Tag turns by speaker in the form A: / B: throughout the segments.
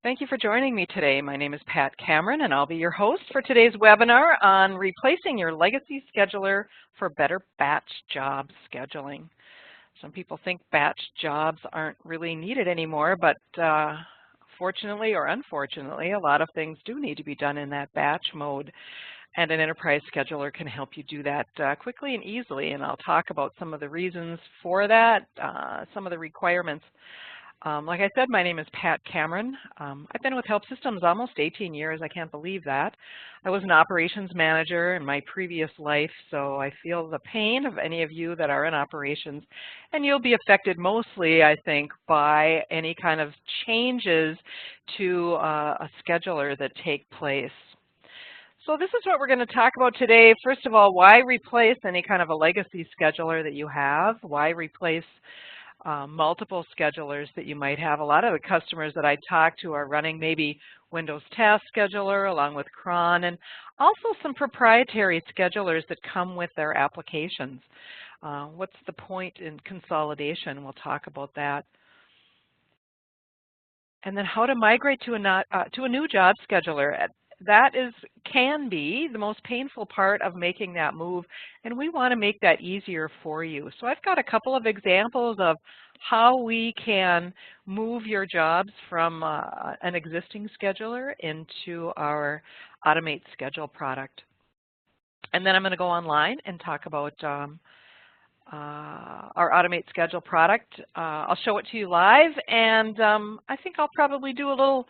A: Thank you for joining me today. My name is Pat Cameron, and I'll be your host for today's webinar on replacing your legacy scheduler for better batch job scheduling. Some people think batch jobs aren't really needed anymore, but fortunately or unfortunately, a lot of things do need to be done in that batch mode, and an enterprise scheduler can help you do that quickly and easily, and I'll talk about some of the reasons for that, some of the requirements. Like I said, my name is Pat Cameron. I've been with Help Systems almost 18 years. I can't believe that. I was an operations manager in my previous life, so I feel the pain of any of you that are in operations, and you'll be affected mostly, I think, by any kind of changes to a scheduler that take place. So this is what we're going to talk about today. First of all, why replace any kind of a legacy scheduler that you have? Why replace multiple schedulers that you might have? A lot of the customers that I talk to are running maybe Windows Task Scheduler along with cron, and also some proprietary schedulers that come with their applications. What's the point in consolidation? We'll talk about that. And then how to migrate to a new job scheduler. That can be the most painful part of making that move, and we want to make that easier for you. So I've got a couple of examples of how we can move your jobs from an existing scheduler into our Automate Schedule product. And then I'm going to go online and talk about our Automate Schedule product. I'll show it to you live, and I think I'll probably do a little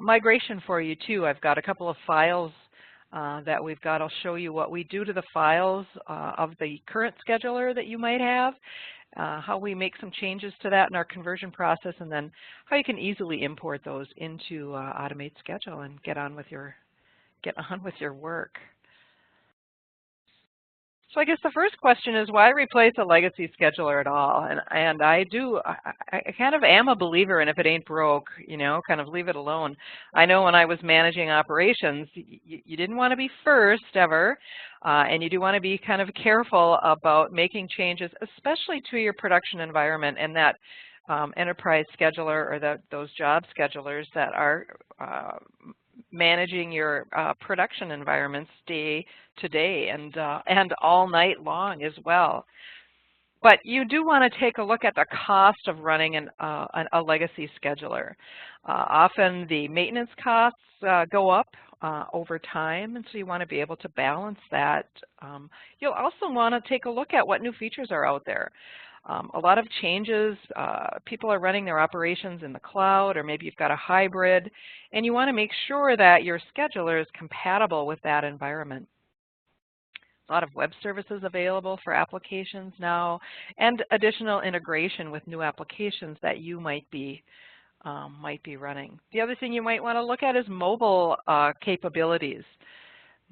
A: migration for you too. I've got a couple of files that we've got. I'll show you what we do to the files of the current scheduler that you might have, how we make some changes to that in our conversion process, and then how you can easily import those into Automate Schedule and get on with your work. So I guess the first question is, why replace a legacy scheduler at all? And I kind of am a believer in, if it ain't broke, you know, kind of leave it alone. I know when I was managing operations, you didn't want to be first ever, and you do want to be kind of careful about making changes, especially to your production environment and that enterprise scheduler or those job schedulers that are managing your production environments day to day and all night long as well. But you do want to take a look at the cost of running a legacy scheduler. Often the maintenance costs go up over time, and so you want to be able to balance that. You'll also want to take a look at what new features are out there. A lot of changes, people are running their operations in the cloud, or maybe you've got a hybrid, and you want to make sure that your scheduler is compatible with that environment. A lot of web services available for applications now, and additional integration with new applications that you might be running. The other thing you might want to look at is mobile capabilities.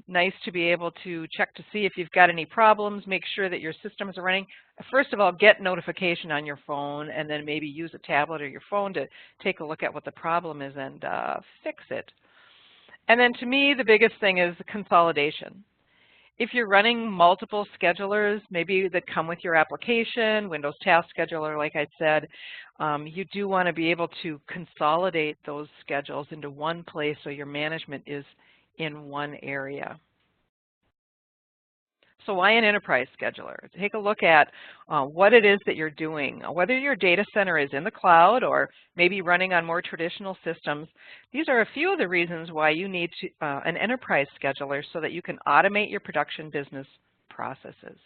A: Nice to be able to check to see if you've got any problems, make sure that your systems are running. First of all, get notification on your phone, and then maybe use a tablet or your phone to take a look at what the problem is and fix it. And then to me, the biggest thing is the consolidation. If you're running multiple schedulers, maybe that come with your application, Windows Task Scheduler, like I said, you do want to be able to consolidate those schedules into one place so your management is in one area. So why an enterprise scheduler? Take a look at what it is that you're doing. Whether your data center is in the cloud or maybe running on more traditional systems, these are a few of the reasons why you need an enterprise scheduler so that you can automate your production business processes.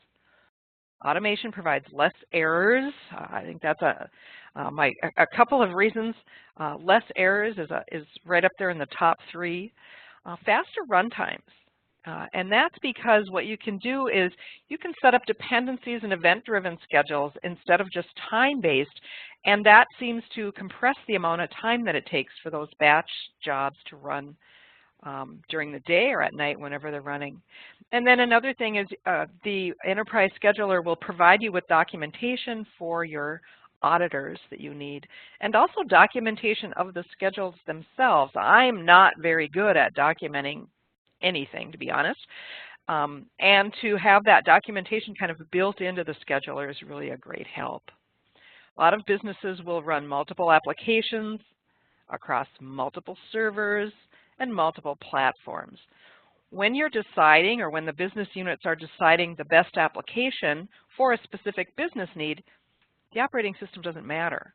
A: Automation provides less errors. I think that's a couple of reasons. Less errors is right up there in the top 3. Faster runtimes. And that's because what you can do is you can set up dependencies and event-driven schedules instead of just time-based, and that seems to compress the amount of time that it takes for those batch jobs to run during the day or at night whenever they're running. And then another thing is the enterprise scheduler will provide you with documentation for your auditors that you need, and also documentation of the schedules themselves. I'm not very good at documenting anything, to be honest, and to have that documentation kind of built into the scheduler is really a great help. A lot of businesses will run multiple applications across multiple servers and multiple platforms. When you're deciding, or when the business units are deciding the best application for a specific business need, the operating system doesn't matter.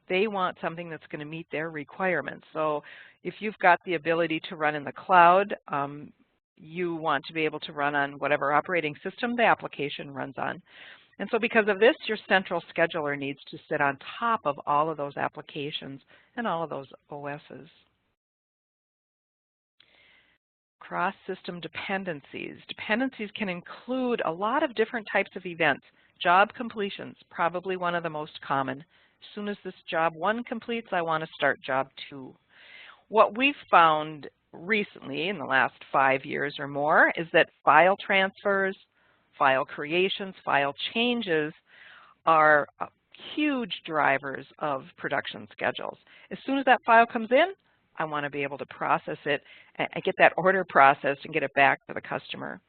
A: They want something that's going to meet their requirements. So if you've got the ability to run in the cloud, you want to be able to run on whatever operating system the application runs on. And so because of this, your central scheduler needs to sit on top of all of those applications and all of those OSs. Cross-system dependencies. Dependencies can include a lot of different types of events. Job completions, probably one of the most common. As soon as this job 1 completes, I want to start job 2. What we've found recently in the last 5 years or more is that file transfers, file creations, file changes are huge drivers of production schedules. As soon as that file comes in, I want to be able to process it and get that order processed and get it back to the customer.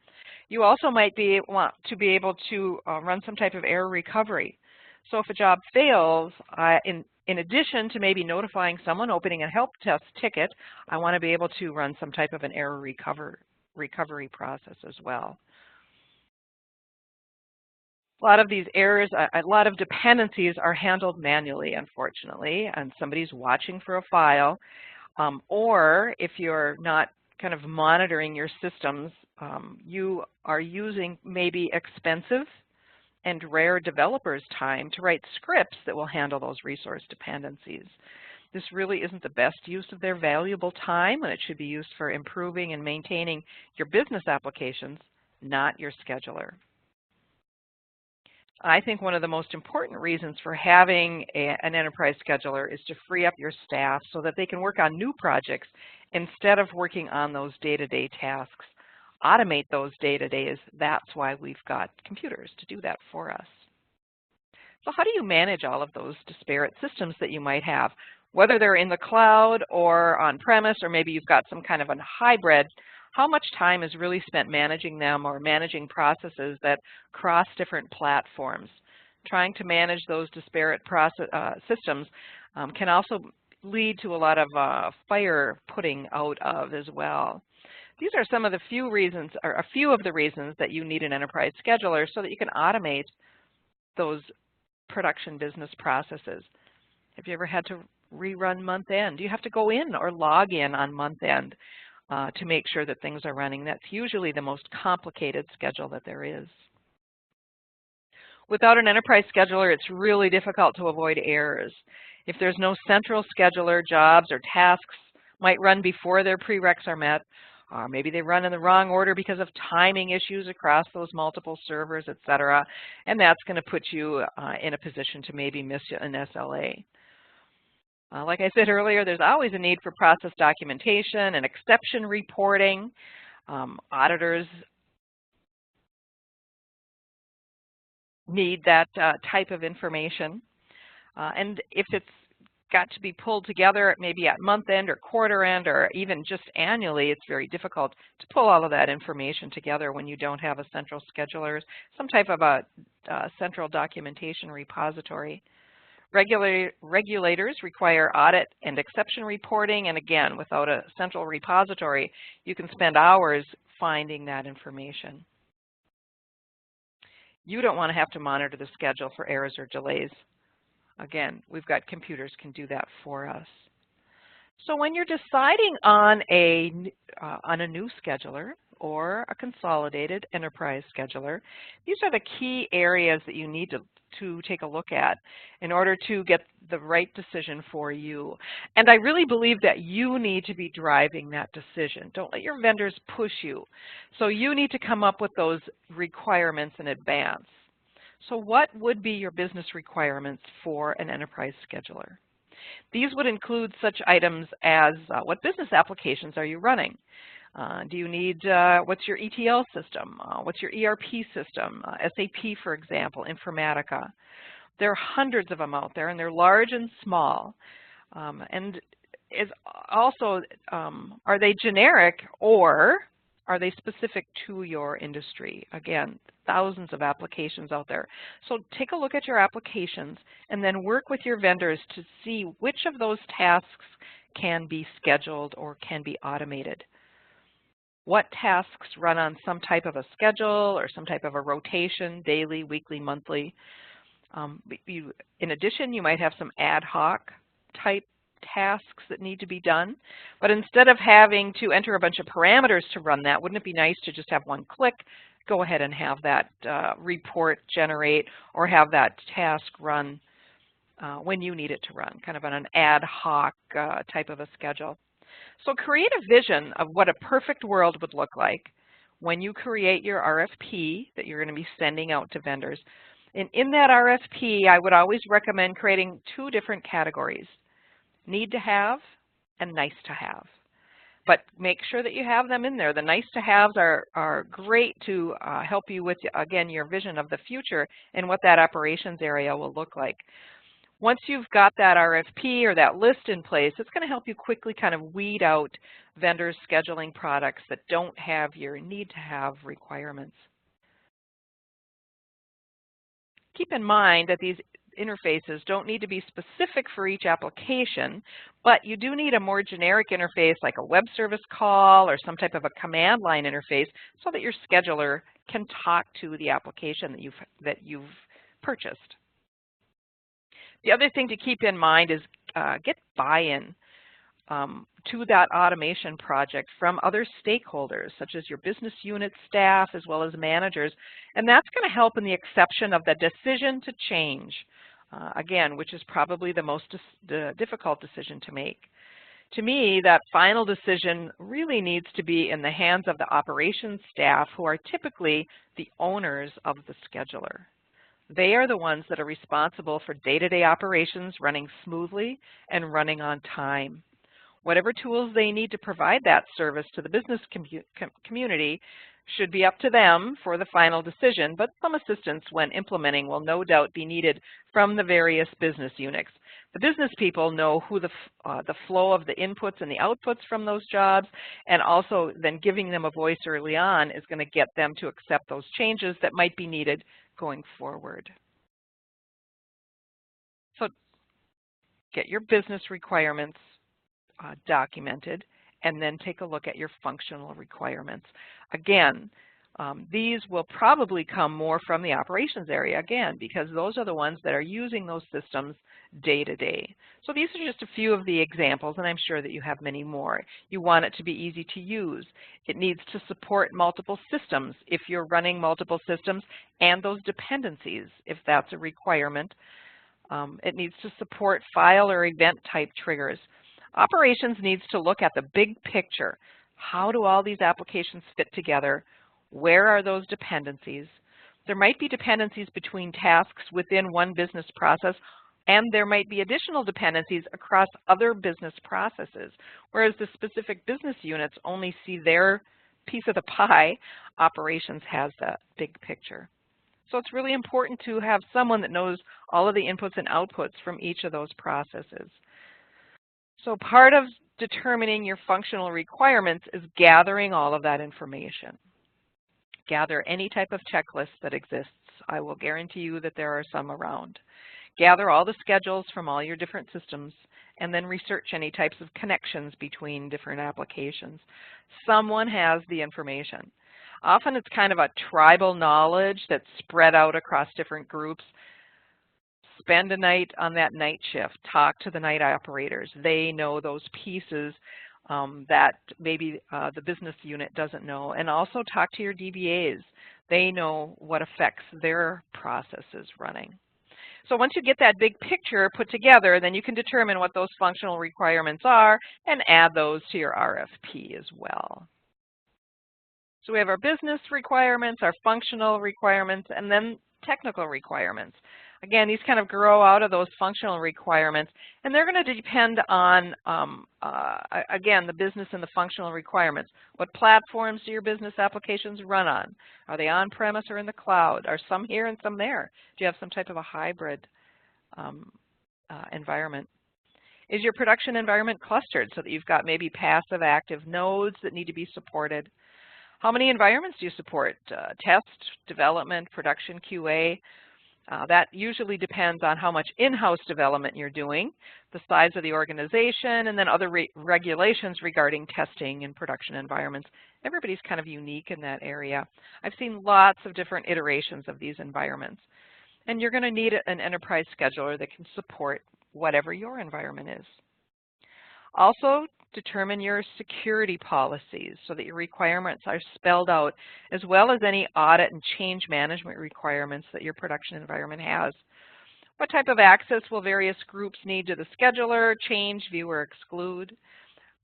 A: You also might want to be able to run some type of error recovery. So if a job fails, in addition to maybe notifying someone, opening a help desk ticket, I want to be able to run some type of an error recovery process as well. A lot of these errors, a lot of dependencies are handled manually, unfortunately, and somebody's watching for a file. Or if you're not kind of monitoring your systems, you are using maybe expensive and rare developers' time to write scripts that will handle those resource dependencies. This really isn't the best use of their valuable time, and it should be used for improving and maintaining your business applications, not your scheduler. I think one of the most important reasons for having an enterprise scheduler is to free up your staff so that they can work on new projects instead of working on those day-to-day tasks. Automate those day-to-days. That's why we've got computers to do that for us. So how do you manage all of those disparate systems that you might have? Whether they're in the cloud or on-premise, or maybe you've got some kind of a hybrid, how much time is really spent managing them or managing processes that cross different platforms? Trying to manage those disparate systems can also lead to a lot of fire putting out of as well. These are some of the few reasons, or a few of the reasons, that you need an enterprise scheduler so that you can automate those production business processes. Have you ever had to rerun month end? Do you have to go in or log in on month end to make sure that things are running? That's usually the most complicated schedule that there is. Without an enterprise scheduler, it's really difficult to avoid errors. If there's no central scheduler, jobs or tasks might run before their prereqs are met, or maybe they run in the wrong order because of timing issues across those multiple servers, etc. And that's going to put you in a position to maybe miss an SLA. Like I said earlier, there's always a need for process documentation and exception reporting. Auditors need that type of information. And if it's got to be pulled together maybe at month end or quarter end or even just annually, it's very difficult to pull all of that information together when you don't have a central scheduler, some type of a central documentation repository. Regulators require audit and exception reporting, and again, without a central repository, you can spend hours finding that information. You don't want to have to monitor the schedule for errors or delays. Again, we've got computers can do that for us. So when you're deciding on a new scheduler or a consolidated enterprise scheduler, these are the key areas that you need to take a look at in order to get the right decision for you. And I really believe that you need to be driving that decision. Don't let your vendors push you. So you need to come up with those requirements in advance. So what would be your business requirements for an enterprise scheduler? These would include such items as what business applications are you running? Do you need, what's your ETL system? What's your ERP system? SAP, for example, Informatica. There are hundreds of them out there, and they're large and small. And is also, are they generic, or are they specific to your industry? Again, thousands of applications out there. So take a look at your applications and then work with your vendors to see which of those tasks can be scheduled or can be automated. What tasks run on some type of a schedule or some type of a rotation, daily, weekly, monthly. In addition, you might have some ad hoc type tasks that need to be done. But instead of having to enter a bunch of parameters to run that, wouldn't it be nice to just have one click, go ahead and have that report generate or have that task run when you need it to run, kind of on an ad hoc type of a schedule. So create a vision of what a perfect world would look like when you create your RFP that you're going to be sending out to vendors. And in that RFP, I would always recommend creating two different categories, need to have and nice to have. But make sure that you have them in there. The nice to haves are great to help you with, again, your vision of the future and what that operations area will look like. Once you've got that RFP or that list in place, it's going to help you quickly kind of weed out vendors scheduling products that don't have your need to have requirements. Keep in mind that these interfaces don't need to be specific for each application, but you do need a more generic interface like a web service call or some type of a command line interface so that your scheduler can talk to the application that you've purchased. The other thing to keep in mind is get buy-in to that automation project from other stakeholders, such as your business unit staff as well as managers, and that's going to help in the exception of the decision to change, again, which is probably the most difficult decision to make. To me, that final decision really needs to be in the hands of the operations staff, who are typically the owners of the scheduler. They are the ones that are responsible for day-to-day operations running smoothly and running on time. Whatever tools they need to provide that service to the business community should be up to them for the final decision, but some assistance when implementing will no doubt be needed from the various business units. The business people know who the flow of the inputs and the outputs from those jobs, and also then giving them a voice early on is going to get them to accept those changes that might be needed going forward. So get your business requirements documented, and then take a look at your functional requirements. Again, these will probably come more from the operations area, again, because those are the ones that are using those systems day to day. So these are just a few of the examples, and I'm sure that you have many more. You want it to be easy to use. It needs to support multiple systems if you're running multiple systems, and those dependencies if that's a requirement. It needs to support file or event type triggers. Operations needs to look at the big picture. How do all these applications fit together? Where are those dependencies? There might be dependencies between tasks within one business process, and there might be additional dependencies across other business processes. Whereas the specific business units only see their piece of the pie, operations has that big picture. So it's really important to have someone that knows all of the inputs and outputs from each of those processes. So part of determining your functional requirements is gathering all of that information. Gather any type of checklist that exists. I will guarantee you that there are some around. Gather all the schedules from all your different systems, and then research any types of connections between different applications. Someone has the information. Often it's kind of a tribal knowledge that's spread out across different groups. Spend a night on that night shift. Talk to the night operators. They know those pieces that maybe the business unit doesn't know. And also talk to your DBAs. They know what affects their processes running. So once you get that big picture put together, then you can determine what those functional requirements are and add those to your RFP as well. So we have our business requirements, our functional requirements, and then technical requirements. Again, these kind of grow out of those functional requirements, and they're going to depend on, again, the business and the functional requirements. What platforms do your business applications run on? Are they on-premise or in the cloud? Are some here and some there? Do you have some type of a hybrid environment? Is your production environment clustered so that you've got maybe passive active nodes that need to be supported? How many environments do you support? Test, development, production, QA? That usually depends on how much in-house development you're doing, the size of the organization, and then other regulations regarding testing in production environments. Everybody's kind of unique in that area. I've seen lots of different iterations of these environments. And you're going to need an enterprise scheduler that can support whatever your environment is. Also, determine your security policies so that your requirements are spelled out, as well as any audit and change management requirements that your production environment has. What type of access will various groups need to the scheduler, change, view, or exclude?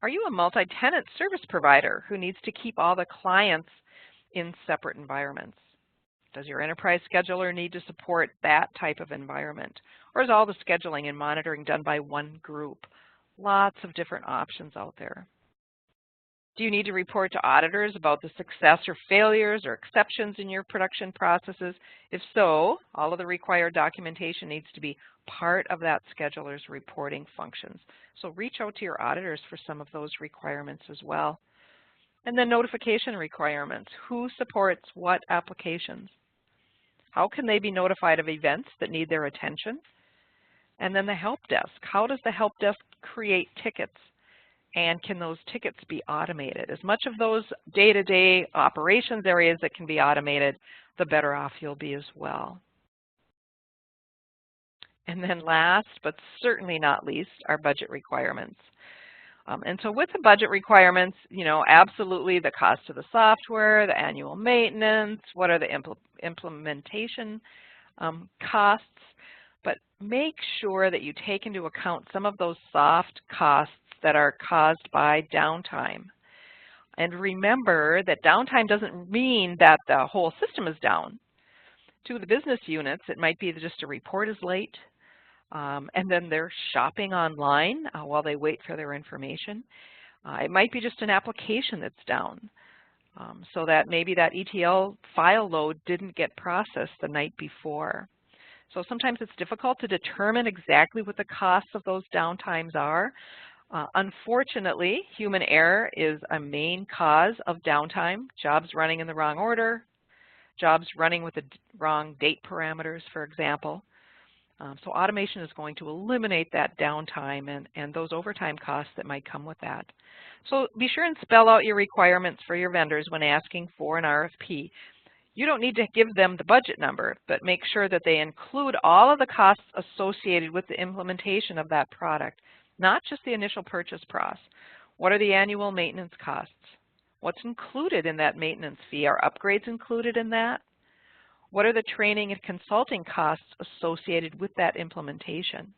A: Are you a multi-tenant service provider who needs to keep all the clients in separate environments? Does your enterprise scheduler need to support that type of environment? Or is all the scheduling and monitoring done by one group? Lots of different options out there. Do you need to report to auditors about the success or failures or exceptions in your production processes? If so, all of the required documentation needs to be part of that scheduler's reporting functions. So reach out to your auditors for some of those requirements as well. And then notification requirements. Who supports what applications? How can they be notified of events that need their attention? And then the help desk. How does the help desk create tickets? And can those tickets be automated? As much of those day-to-day operations areas that can be automated, the better off you'll be as well. And then last, but certainly not least, are budget requirements. And so with the budget requirements, absolutely the cost of the software, the annual maintenance, what are the implementation costs, but make sure that you take into account some of those soft costs that are caused by downtime. And remember that downtime doesn't mean that the whole system is down. To the business units, it might be just a report is late, and then they're shopping online while they wait for their information. It might be just an application that's down, so that maybe that ETL file load didn't get processed the night before. So sometimes it's difficult to determine exactly what the costs of those downtimes are. Unfortunately, human error is a main cause of downtime. Jobs running in the wrong order, jobs running with the wrong date parameters, for example. So automation is going to eliminate that downtime and those overtime costs that might come with that. So be sure and spell out your requirements for your vendors when asking for an RFP. You don't need to give them the budget number, but make sure that they include all of the costs associated with the implementation of that product, not just the initial purchase price. What are the annual maintenance costs? What's included in that maintenance fee? Are upgrades included in that? What are the training and consulting costs associated with that implementation?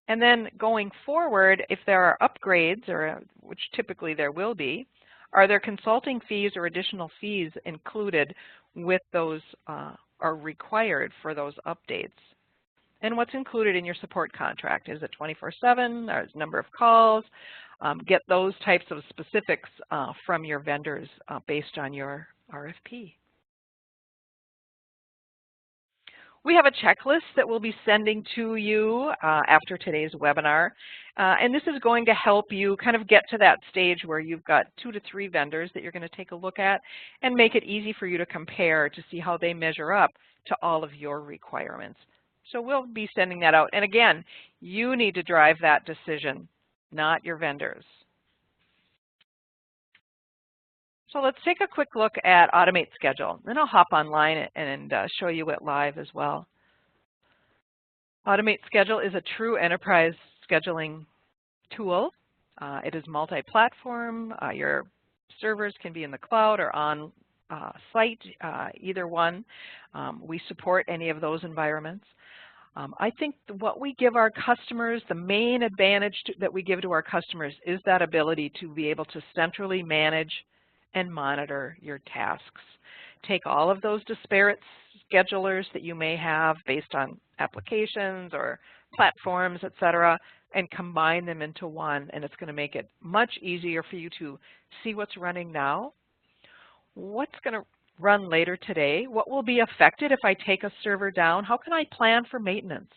A: And then going forward, if there are upgrades, which typically there will be, are there consulting fees or additional fees included with those or required for those updates? And what's included in your support contract? Is it 24/7 or number of calls? Get those types of specifics from your vendors based on your RFP. We have a checklist that we'll be sending to you after today's webinar. And this is going to help you kind of get to that stage where you've got 2 to 3 vendors that you're going to take a look at and make it easy for you to compare to see how they measure up to all of your requirements. So we'll be sending that out. And again, you need to drive that decision, not your vendors. So let's take a quick look at Automate Schedule. Then I'll hop online and show you it live as well. Automate Schedule is a true enterprise scheduling tool. It is multi-platform. Your servers can be in the cloud or on site, either one. We support any of those environments. I think what we give our customers, the main advantage that we give to our customers is that ability to be able to centrally manage and monitor your tasks. Take all of those disparate schedulers that you may have based on applications or platforms, etc., and combine them into one, and it's going to make it much easier for you to see what's running now, what's going to run later today, what will be affected if I take a server down, how can I plan for maintenance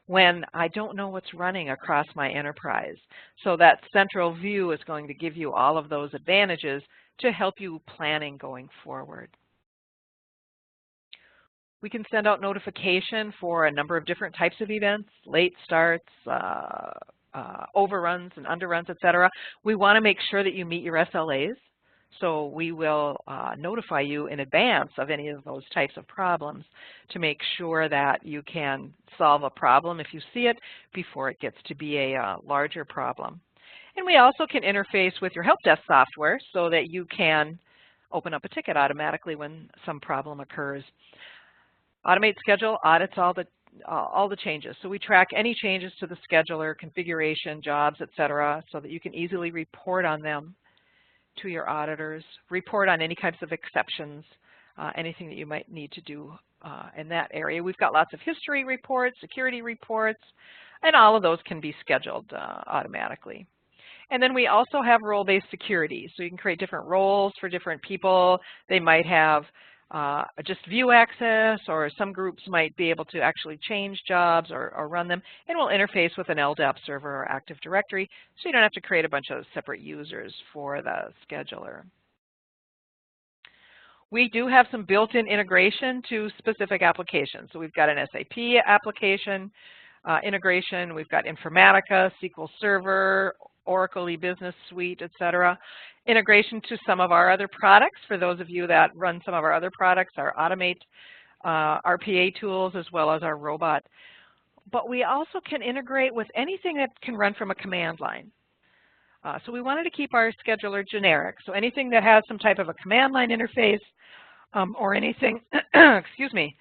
A: when I don't know what's running across my enterprise. So that central view is going to give you all of those advantages to help you planning going forward. We can send out notification for a number of different types of events, late starts, overruns and underruns, etc. We want to make sure that you meet your SLAs. So we will notify you in advance of any of those types of problems to make sure that you can solve a problem if you see it before it gets to be a larger problem. And we also can interface with your help desk software so that you can open up a ticket automatically when some problem occurs. Automate Schedule audits all the changes. So we track any changes to the scheduler, configuration, jobs, etc., so that you can easily report on them to your auditors, report on any types of exceptions, anything that you might need to do in that area. We've got lots of history reports, security reports, and all of those can be scheduled automatically. And then we also have role-based security. So you can create different roles for different people. They might have just view access, or some groups might be able to actually change jobs or run them. And we'll interface with an LDAP server or Active Directory, so you don't have to create a bunch of separate users for the scheduler. We do have some built-in integration to specific applications. So we've got an SAP application integration. We've got Informatica, SQL Server, Oracle eBusiness Suite, etc. Integration to some of our other products. For those of you that run some of our other products, our Automate RPA tools, as well as our robot. But we also can integrate with anything that can run from a command line. So we wanted to keep our scheduler generic. So anything that has some type of a command line interface or anything, excuse me,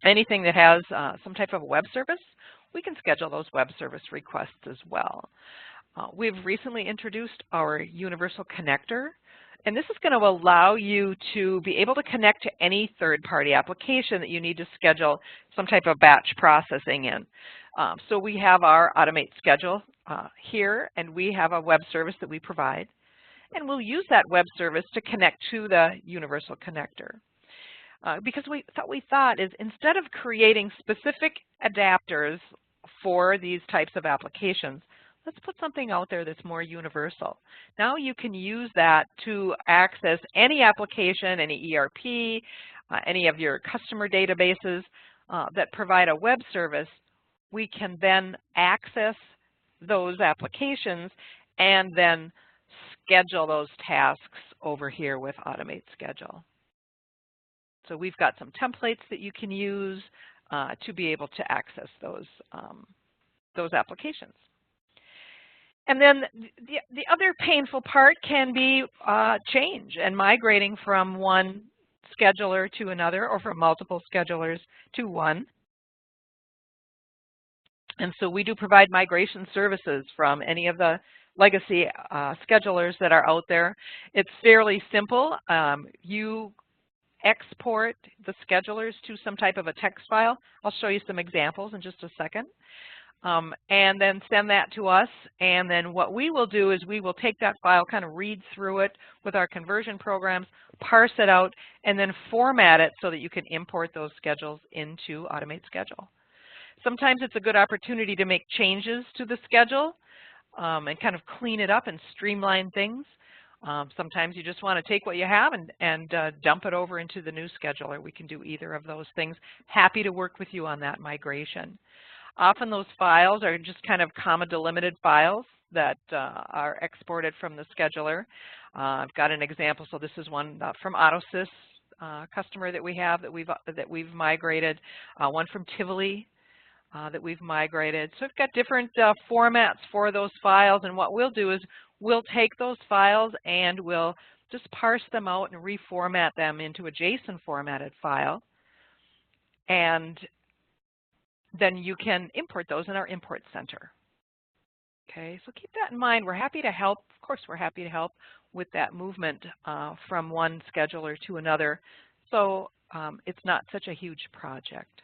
A: anything that has some type of web service, we can schedule those web service requests as well. We've recently introduced our universal connector, and this is going to allow you to be able to connect to any third-party application that you need to schedule some type of batch processing in. So we have our Automate Schedule here, and we have a web service that we provide, and we'll use that web service to connect to the universal connector. Because we thought is instead of creating specific adapters for these types of applications, let's put something out there that's more universal. Now you can use that to access any application, any ERP, any of your customer databases that provide a web service. We can then access those applications and then schedule those tasks over here with Automate Schedule. So we've got some templates that you can use to be able to access those applications. And then the other painful part can be change and migrating from one scheduler to another, or from multiple schedulers to one. And so we do provide migration services from any of the legacy schedulers that are out there. It's fairly simple. You export the schedulers to some type of a text file. I'll show you some examples in just a second. And then send that to us, and then what we will do is we will take that file, kind of read through it with our conversion programs, parse it out, and then format it so that you can import those schedules into Automate Schedule. Sometimes it's a good opportunity to make changes to the schedule and kind of clean it up and streamline things. Sometimes you just want to take what you have and dump it over into the new scheduler. We can do either of those things. Happy to work with you on that migration. Often those files are just kind of comma delimited files that are exported from the scheduler. I've got an example. So this is one from Autosys customer that we have that we've migrated. One from Tivoli that we've migrated. So we've got different formats for those files, and what we'll do is we'll take those files and we'll just parse them out and reformat them into a JSON formatted file. And then you can import those in our import center. Okay, so keep that in mind. We're happy to help. Of course, we're happy to help with that movement from one scheduler to another. So it's not such a huge project.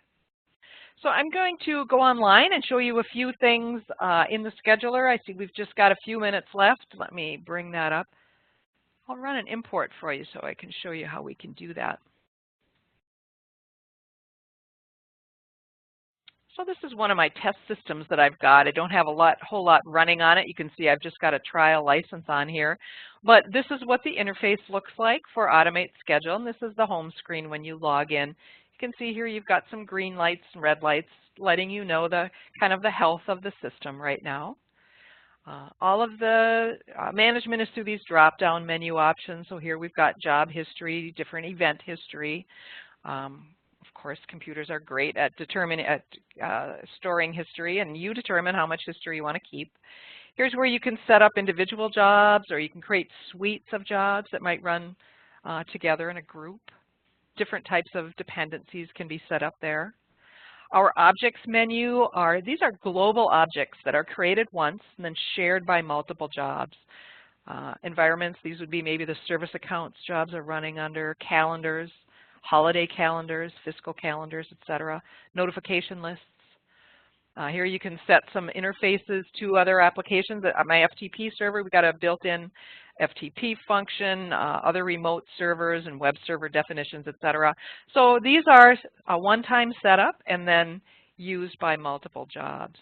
A: So I'm going to go online and show you a few things in the scheduler. I see we've just got a few minutes left. Let me bring that up. I'll run an import for you so I can show you how we can do that. So this is one of my test systems that I've got. I don't have a whole lot running on it. You can see I've just got a trial license on here. But this is what the interface looks like for Automate Schedule, and this is the home screen when you log in. You can see here you've got some green lights and red lights letting you know the kind of the health of the system right now. All of the management is through these drop-down menu options. So here we've got job history, different event history. Of course, computers are great at storing history, and you determine how much history you want to keep. Here's where you can set up individual jobs, or you can create suites of jobs that might run together in a group. Different types of dependencies can be set up there. Our objects menu these are global objects that are created once and then shared by multiple jobs. Environments, these would be maybe the service accounts jobs are running under, calendars, holiday calendars, fiscal calendars, etc., notification lists. Here you can set some interfaces to other applications. At my FTP server, we've got a built-in FTP function, other remote servers and web server definitions, etc. So these are a one-time setup and then used by multiple jobs.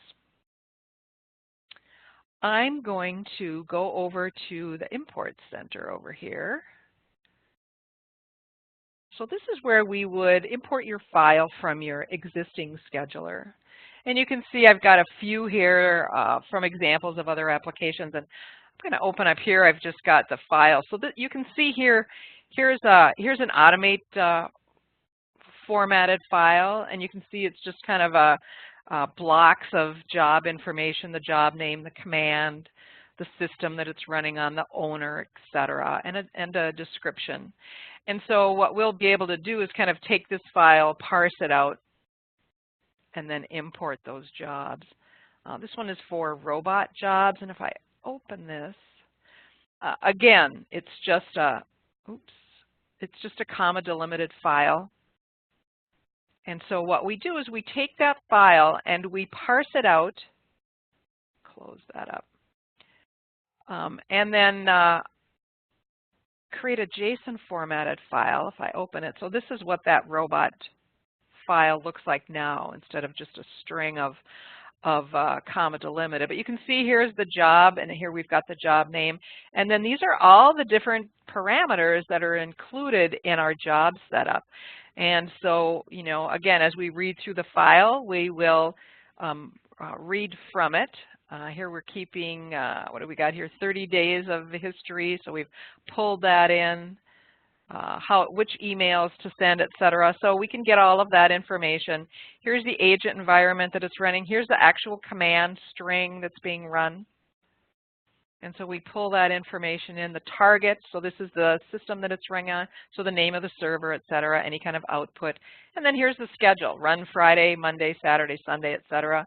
A: I'm going to go over to the import center over here. So this is where we would import your file from your existing scheduler. And you can see I've got a few here from examples of other applications. And I'm going to open up here. I've just got the file. So that you can see here, here's an Automate formatted file. And you can see it's just kind of blocks of job information, the job name, the command, the system that it's running on, the owner, etc., and a description. And so what we'll be able to do is kind of take this file, parse it out, and then import those jobs. This one is for robot jobs, and if I open this, again, it's just a comma delimited file. And so what we do is we take that file and we parse it out, close that up, and then create a JSON formatted file if I open it. So this is what that robot file looks like now instead of just a string of comma delimited. But you can see here's the job, and here we've got the job name. And then these are all the different parameters that are included in our job setup. And so, you know, again, as we read through the file, we will read from it. Here we're keeping, what do we got here, 30 days of history. So we've pulled that in. Which emails to send, etc. So we can get all of that information. Here's the agent environment that it's running. Here's the actual command string that's being run. And so we pull that information in. The target, so this is the system that it's running on, so the name of the server, etc., any kind of output. And then here's the schedule, run Friday, Monday, Saturday, Sunday, etc.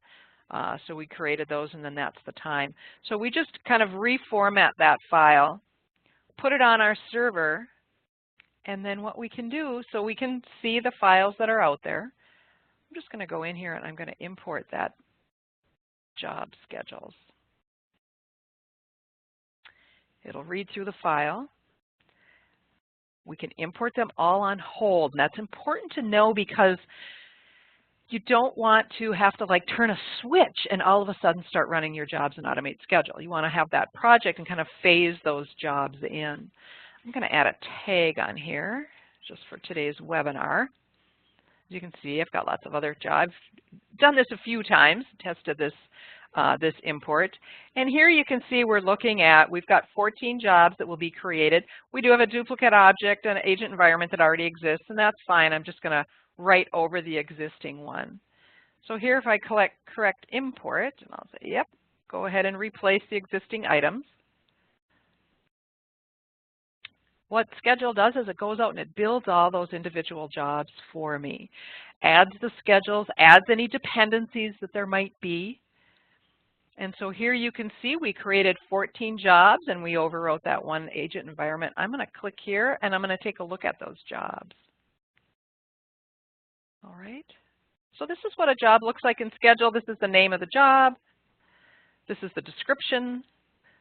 A: So we created those, and then that's the time. So we just kind of reformat that file, put it on our server, and then what we can do, so we can see the files that are out there. I'm just going to go in here and I'm going to import that job schedules. It'll read through the file. We can import them all on hold. And that's important to know because you don't want to have to like turn a switch and all of a sudden start running your jobs in Automate Schedule. You want to have that project and kind of phase those jobs in. I'm going to add a tag on here just for today's webinar. As you can see, I've got lots of other jobs. I've done this a few times, tested this, this import. And here you can see we're looking at, we've got 14 jobs that will be created. We do have a duplicate object and an agent environment that already exists, and that's fine. I'm just going to write over the existing one. So here if I correct import, and I'll say, yep, go ahead and replace the existing items. What Schedule does is it goes out and it builds all those individual jobs for me. Adds the schedules, adds any dependencies that there might be. And so here you can see we created 14 jobs and we overwrote that one agent environment. I'm going to click here and I'm going to take a look at those jobs. All right. So this is what a job looks like in Schedule. This is the name of the job. This is the description.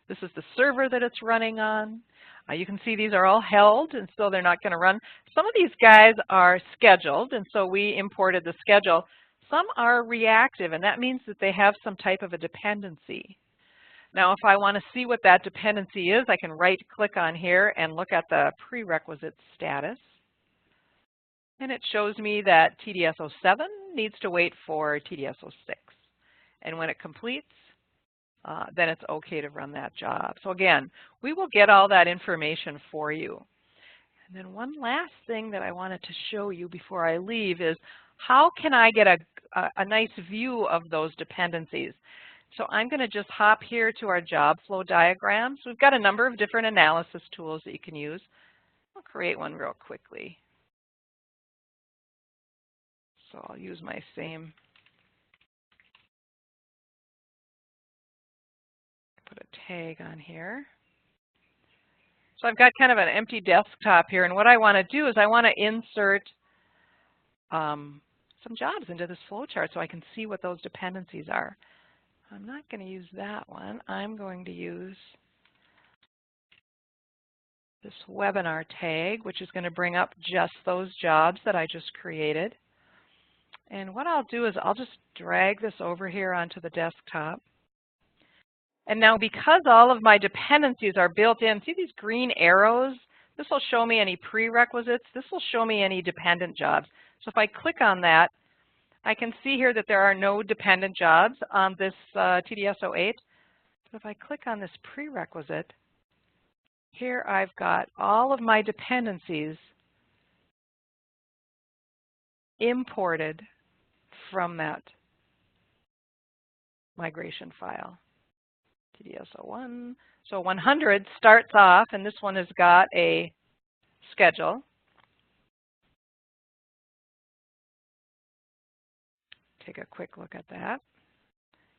A: This is the server that it's running on. You can see these are all held, and so they're not going to run. Some of these guys are scheduled, and so we imported the schedule. Some are reactive, and that means that they have some type of a dependency. Now, if I want to see what that dependency is, I can right-click on here and look at the prerequisite status. And it shows me that TDS-07 needs to wait for TDS-06. And when it completes, then it's okay to run that job. So again, we will get all that information for you. And then one last thing that I wanted to show you before I leave is how can I get a nice view of those dependencies? So I'm going to just hop here to our job flow diagrams. We've got a number of different analysis tools that you can use. I'll create one real quickly. So I'll use my same, put a tag on here. So I've got kind of an empty desktop here, and what I want to do is I want to insert some jobs into this flowchart so I can see what those dependencies are. I'm not going to use that one. I'm going to use this webinar tag, which is going to bring up just those jobs that I just created. And what I'll do is I'll just drag this over here onto the desktop. And now because all of my dependencies are built in, see these green arrows? This will show me any prerequisites. This will show me any dependent jobs. So if I click on that, I can see here that there are no dependent jobs on this TDS-08. But if I click on this prerequisite, here I've got all of my dependencies imported from that migration file. TDS-01. So 100 starts off, and this one has got a schedule. Take a quick look at that.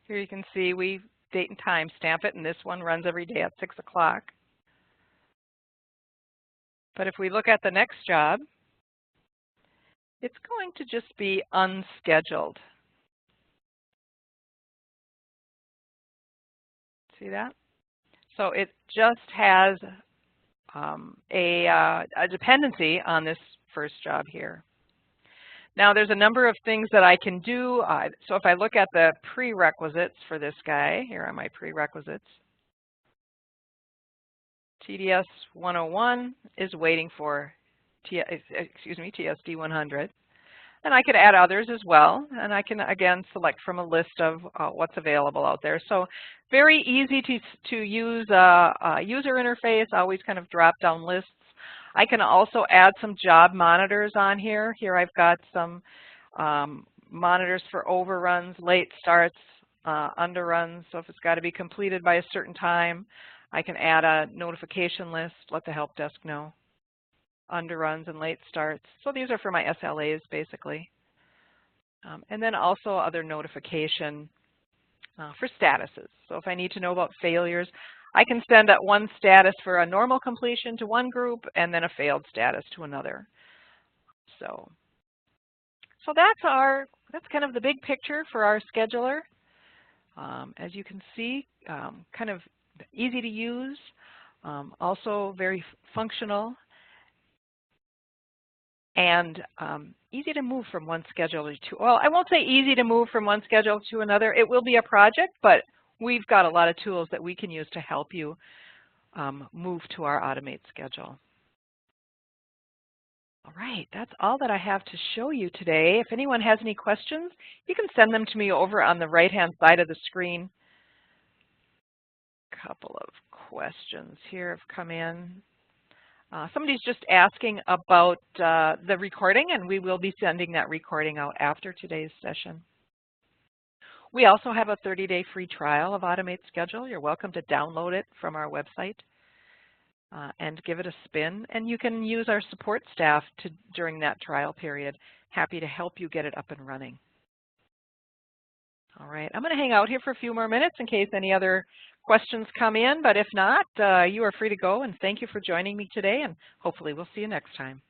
A: Here you can see we date and time stamp it, and this one runs every day at 6 o'clock. But if we look at the next job, it's going to just be unscheduled. See that? So it just has a dependency on this first job here. Now there's a number of things that I can do. So if I look at the prerequisites for this guy, here are my prerequisites. TDS 101 is waiting for TSD 100. And I could add others as well, and I can again select from a list of what's available out there. So very easy to use user interface, always kind of drop down lists. I can also add some job monitors on here. Here I've got some monitors for overruns, late starts, underruns. So if it's got to be completed by a certain time, I can add a notification list, let the help desk know. Underruns and late starts. So these are for my SLAs basically. And then also other notification for statuses. So if I need to know about failures, I can send out one status for a normal completion to one group and then a failed status to another. So that's kind of the big picture for our scheduler. As you can see, kind of easy to use, also very functional, and easy to move from one scheduler to, well, I won't say easy to move from one schedule to another. It will be a project, but we've got a lot of tools that we can use to help you move to our Automate schedule. All right, that's all that I have to show you today. If anyone has any questions, you can send them to me over on the right-hand side of the screen. A couple of questions here have come in. Somebody's just asking about the recording, and we will be sending that recording out after today's session. We also have a 30-day free trial of Automate Schedule. You're welcome to download it from our website and give it a spin. And you can use our support staff during that trial period. Happy to help you get it up and running. All right, I'm going to hang out here for a few more minutes in case any other questions come in, but if not, you are free to go, and thank you for joining me today, and hopefully we'll see you next time.